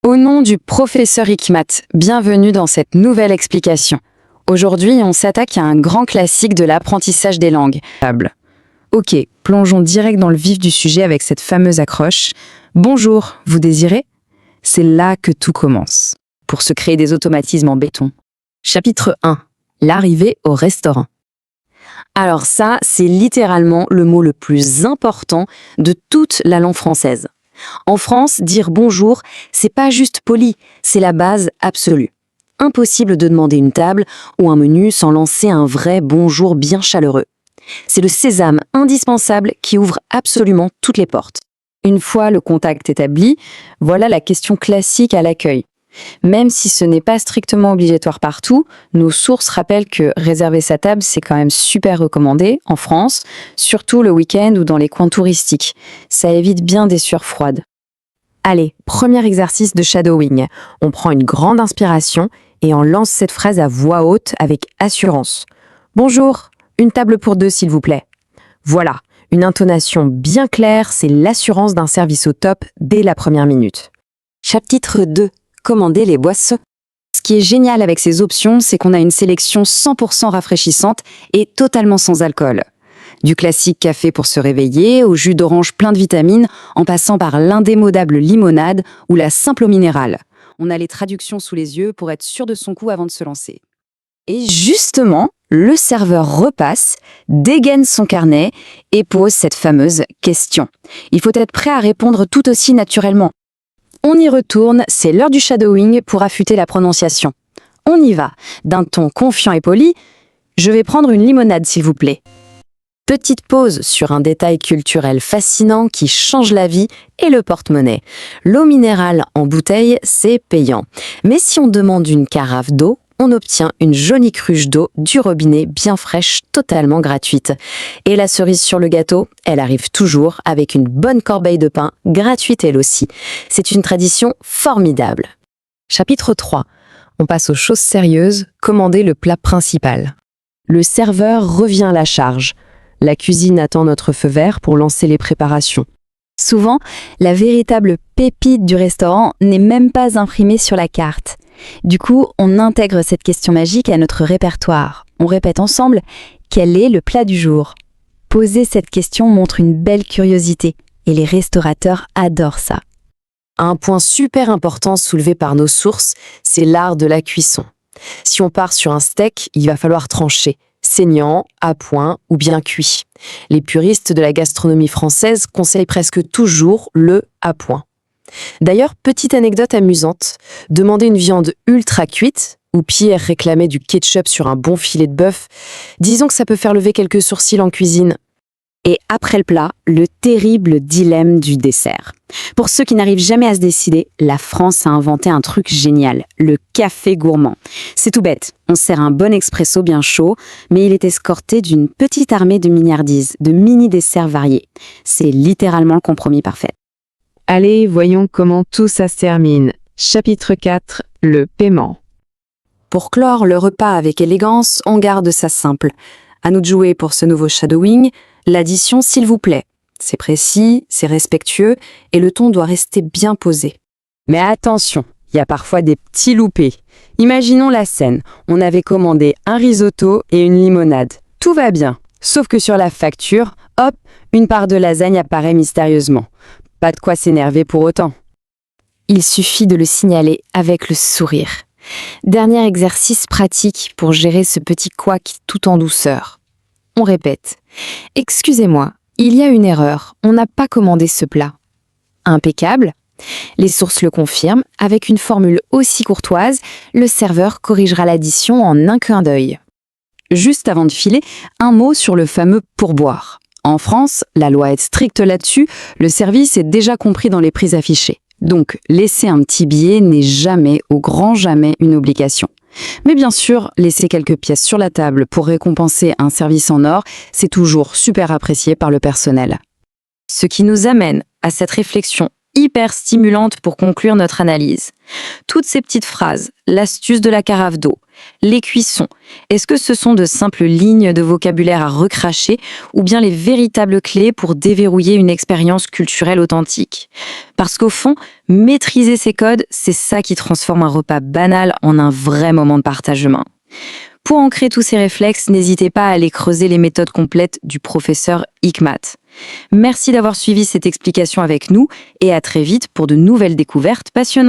Au nom du professeur Hikmat, bienvenue dans cette nouvelle explication. Aujourd'hui, on s'attaque à un grand classique de l'apprentissage des langues. Ok, plongeons direct dans le vif du sujet avec cette fameuse accroche. Bonjour, vous désirez? C'est là que tout commence, pour se créer des automatismes en béton. Chapitre 1. L'arrivée au restaurant. Alors ça, c'est littéralement le mot le plus important de toute la langue française. En France, dire bonjour, c'est pas juste poli, c'est la base absolue. Impossible de demander une table ou un menu sans lancer un vrai bonjour bien chaleureux. C'est le sésame indispensable qui ouvre absolument toutes les portes. Une fois le contact établi, voilà la question classique à l'accueil. Même si ce n'est pas strictement obligatoire partout, nos sources rappellent que réserver sa table, c'est quand même super recommandé en France, surtout le week-end ou dans les coins touristiques. Ça évite bien des sueurs froides. Allez, premier exercice de shadowing. On prend une grande inspiration et on lance cette phrase à voix haute avec assurance. Bonjour, une table pour deux s'il vous plaît. Voilà, une intonation bien claire, c'est l'assurance d'un service au top dès la première minute. Chapitre 2. Commander les boissons. Ce qui est génial avec ces options, c'est qu'on a une sélection 100% rafraîchissante et totalement sans alcool. Du classique café pour se réveiller, au jus d'orange plein de vitamines, en passant par l'indémodable limonade ou la simple eau minérale. On a les traductions sous les yeux pour être sûr de son coup avant de se lancer. Et justement, le serveur repasse, dégaine son carnet et pose cette fameuse question. Il faut être prêt à répondre tout aussi naturellement. On y retourne, c'est l'heure du shadowing pour affûter la prononciation. On y va, d'un ton confiant et poli. Je vais prendre une limonade s'il vous plaît. Petite pause sur un détail culturel fascinant qui change la vie et le porte-monnaie. L'eau minérale en bouteille, c'est payant. Mais si on demande une carafe d'eau, on obtient une jolie cruche d'eau du robinet bien fraîche, totalement gratuite. Et la cerise sur le gâteau, elle arrive toujours avec une bonne corbeille de pain, gratuite elle aussi. C'est une tradition formidable. Chapitre 3. On passe aux choses sérieuses, commander le plat principal. Le serveur revient à la charge. La cuisine attend notre feu vert pour lancer les préparations. Souvent, la véritable pépite du restaurant n'est même pas imprimée sur la carte. Du coup, on intègre cette question magique à notre répertoire. On répète ensemble « Quel est le plat du jour ?» Poser cette question montre une belle curiosité et les restaurateurs adorent ça. Un point super important soulevé par nos sources, c'est l'art de la cuisson. Si on part sur un steak, il va falloir trancher, saignant, à point ou bien cuit. Les puristes de la gastronomie française conseillent presque toujours le à point. D'ailleurs, petite anecdote amusante, demander une viande ultra cuite, ou pire réclamer du ketchup sur un bon filet de bœuf, disons que ça peut faire lever quelques sourcils en cuisine. Et après le plat, le terrible dilemme du dessert. Pour ceux qui n'arrivent jamais à se décider, la France a inventé un truc génial, le café gourmand. C'est tout bête, on sert un bon expresso bien chaud, mais il est escorté d'une petite armée de mignardises, de mini-desserts variés. C'est littéralement le compromis parfait. Allez, voyons comment tout ça se termine. Chapitre 4. Le paiement. Pour clore le repas avec élégance, on garde ça simple. À nous de jouer pour ce nouveau shadowing, l'addition s'il vous plaît. C'est précis, c'est respectueux et le ton doit rester bien posé. Mais attention, il y a parfois des petits loupés. Imaginons la scène, on avait commandé un risotto et une limonade. Tout va bien, sauf que sur la facture, hop, une part de lasagne apparaît mystérieusement. Pas de quoi s'énerver pour autant. Il suffit de le signaler avec le sourire. Dernier exercice pratique pour gérer ce petit couac tout en douceur. On répète. Excusez-moi, il y a une erreur, on n'a pas commandé ce plat. Impeccable. Les sources le confirment, avec une formule aussi courtoise, le serveur corrigera l'addition en un clin d'œil. Juste avant de filer, un mot sur le fameux pourboire. En France, la loi est stricte là-dessus, le service est déjà compris dans les prix affichés. Donc, laisser un petit billet n'est jamais, au grand jamais, une obligation. Mais bien sûr, laisser quelques pièces sur la table pour récompenser un service en or, c'est toujours super apprécié par le personnel. Ce qui nous amène à cette réflexion hyper stimulante pour conclure notre analyse. Toutes ces petites phrases, l'astuce de la carafe d'eau, Les cuissons, est-ce que ce sont de simples lignes de vocabulaire à recracher ou bien les véritables clés pour déverrouiller une expérience culturelle authentique? Parce qu'au fond, maîtriser ces codes, c'est ça qui transforme un repas banal en un vrai moment de partage humain. Pour ancrer tous ces réflexes, n'hésitez pas à aller creuser les méthodes complètes du professeur Hikmat. Merci d'avoir suivi cette explication avec nous et à très vite pour de nouvelles découvertes passionnantes.